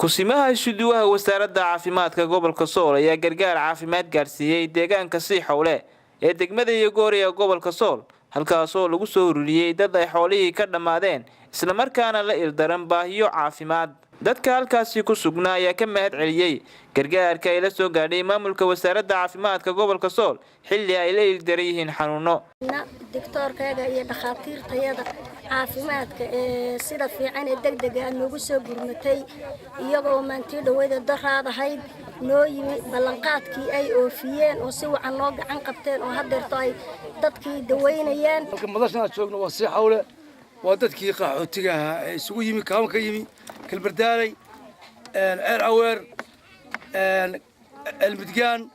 kusimaha isuduwaha wasaaradda caafimaadka gobolka Sool ayaa gargaar caafimaad gaarsiiyay deegaanka Siixowle ee degmada Yogoori ee gobolka Sool halkaas oo lagu soo ururiyay dad ay xoolihii ka dhamaadeen isla markaana la ildaran baahiyo caafimaad. dadka halkaasi ku sugnaa ayaa ka mahad celiyay gargaarka ay la soo gaadhay maamulka wasaaradda caafimaadka gobolka Sool xilli ay la ildaran yihiin xanuuno. Doctor-kaaga iyo dhakhaatiirtayada caafimaadka ee sida fiican ee degdega ah noogu soo gurmatay iyagoo maantii dhaweeda daraadahayd noo yimi ballanqaadkii ay oofiyeen oo si wacan loo gacan qabteen oo hadeerto ay dadkii daweynayaan. madashana joogno waa Siixowle waa dadkii qaxootiga ah ee isugu yimi kaamka yimi kalbardaalay ceer aweer المدجان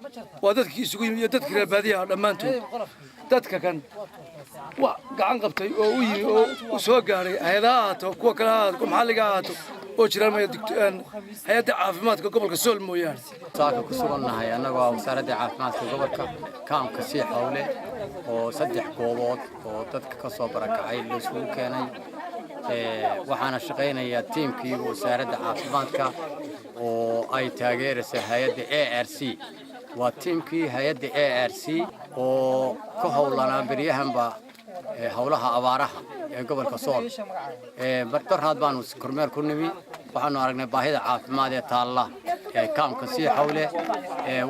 ودتك يسوي يدتك رباديها دمانتو دتك كان وقعن قبتي او وسو غاري هيداتو كو كلادكم حلقاتو oo jiraan ma hay'adda caafimaadka gobolka Sool mooyaan saaka ku suganahay anagoo wasaaradda caafimaadka gobolka kaamka Siixowle oo saddex goobood oo dadka ka soo barakacay la isugu keenay waxaana shaqeynaya tiimkii wasaaradda caafimaadka oo ay taageeraysa hay'adda ARC waa tiimkii hay'adda ARC oo ka howlana bariyahanba howlaha abaaraha ee gobolka Sool bartaraad baan kormeer ku nimi waxaanu aragnay baahida caafimaad ee taalla kaamka Siixowle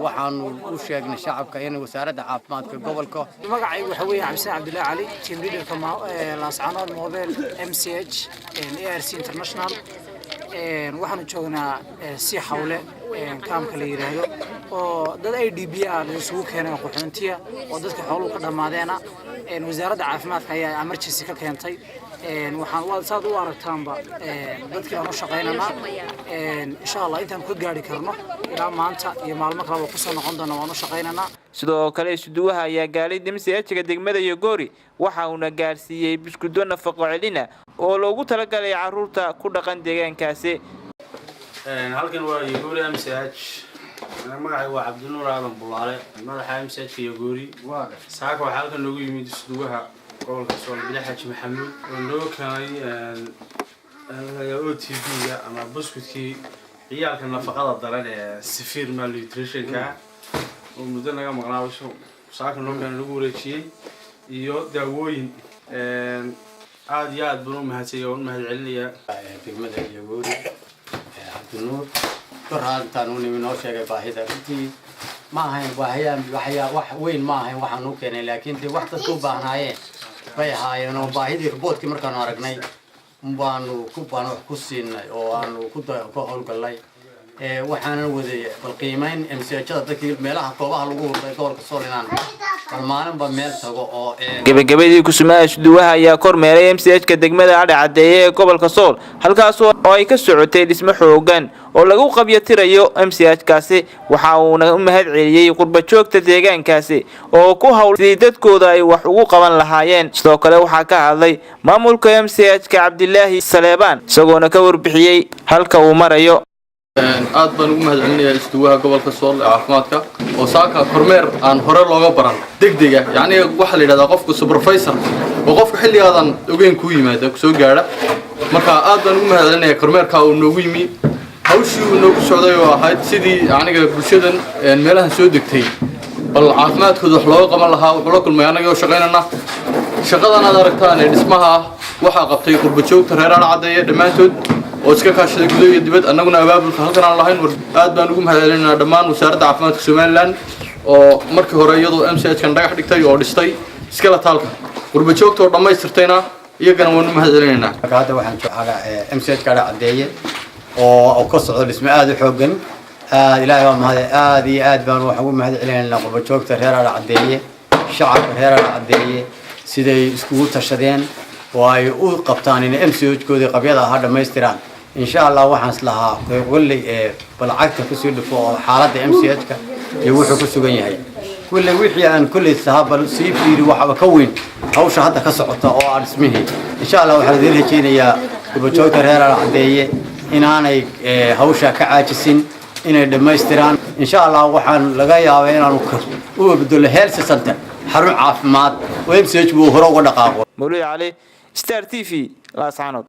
waxaanu u sheegnay shacabka in wasaaradda caafimaadka gobolka magacaygu waxa weeye Cabsi Cabdullaahi Cali team leader kama laascanood mobile MCH ARC International waxaanu joognaa Siixowle kaamka la yiraahdo oo dad IDP ah la isugu keenay qaxoontiya oo dadka xooluhu ka dhamaadeena wasaaradda caafimaadka ayaa emergency ka keentay waxaan wada saad u aragtaanba dadkii aan u shaqeynana insha Allah intaan ku gaari karno ilaa maanta iyo maalmo kale ku soo noqon doona waan u shaqeynana. sidoo kale isuduwaha ayaa gaalay MCH-ka degmada Yogoori waxa uu na gaarsiiyay biskudo nafaqo celina oo loogu talagalay carruurta ku dhaqan deegaankaasi. halkan waa Yogoori MCH magacaygu waa Cabdinuur Aadan Bulaale madaxa MCH Yogoori saaka waxa halkan loogu yimid isuduwaha gobolka Sool Bilaxaj Maxamuud oo loo keenay OTV-ga ama buskudkii ciyaalka nafaqada daran ee severe malnutrition-ka oo muddo naga maqnaawsho saaka loo keenay lagu wareejiyay iyo daawooyin aad iyo aad buu mahadsanyahay oo mahad celinaya degmada Yogoori Cabdinuur daraantaan uu noo sheegay baahida intii ma ahayn wax weyn ma ahayn waxaan u keenay laakiin wax dadku u baahnayeen bay ahaayeen oo baahidii robotkii markaan aragnay baanu ku siinay oo aanu ku howlgalay waxaan waday bal qiimeyn MCH-da dadkii meelaha koobaha lagu hurday gobolka Sool inaan maalin meel tago oo gabagabadii kusimaha isuduwaha ayaa kormeeray MCH-ka degmada Cadceeye ee gobolka Sool halkaas oo ay ka socotay dhismo xoogan oo lagu qabyatirayo MCH-kaasi waxa uu u mahad celiyay qurba joogta deegaankaasi oo ku hawlay dadkooda ay wax ugu qaban lahaayeen. sidoo kale waxa ka hadlay maamulka MCH-ka Cabdilaahi Saleebaan isagoona ka warbixiyay halka uu marayo. aad baan ugu mahad celinayaa isuduwaha gobolka Sool ee caafimaadka oo saaka kormeer aan hore looga baran degdega yani waxa la yiraahdaa qofku supervisor oo qofka xilligaadan ogeyn ku yimaado soo gaara marka aad baan ugu mahad celinayaa kormeerka uu noogu yimi hawshii uu noogu socday oo ahayd sidii aniga bulshadan meelahan soo degtay bal caafimaadkooda wax looga qaban lahaa wuxuu la kulmay anaga oo shaqeynana shaqadan aad aragtaan ee dhismaha waxa qabtay qurba joogta reer Cadceeye dhamaantood oo iska kaashaday gudaha iyo dibadda annaguna abaabulka halkan aan lahayn aad baan ugu mahad celinaynaa dhammaan wasaaradda caafimaadka Somaliland oo markii hore iyadoo MCH-kan dhagax dhigtay oo dhistay iskala taalka qurba joogta oo dhamaystirtayna iyagana waan u mahad celinaynaa. hadda waxaan joogaa MCH-ka Cadceeye oo ka socdo dhismo aad u xoogan ilaahay waa mahad aad iyo aad baan wax ugu mahad celinaynaa qurba joogta reer Cadceeye shacabka reer Cadceeye siday iskugu tashadeen oo ay u qabtaan in MCH-koodii qabyada ah dhamaystiraan insha Allah waxaan islahaa kulli balacagta ku soo dhifo oo xaaladda MCH-ka iyo wuxuu ku sugan yahay kulli wixii aan kulli sahabal sii fiiri waxa ka weyn hawsha hadda ka socota oo aan ismihi insha Allah waxaan idin rajaynayaa qurba joogta reer Cadceeye inaanay hawsha ka caajisin inay dhamaystiraan insha Allah waxaan laga yaabaa inaan u bedelo health center xarun caafimaad oo MCH-ku hore uga dhaqaaqo. Mawlid Ali Star TV laascanood.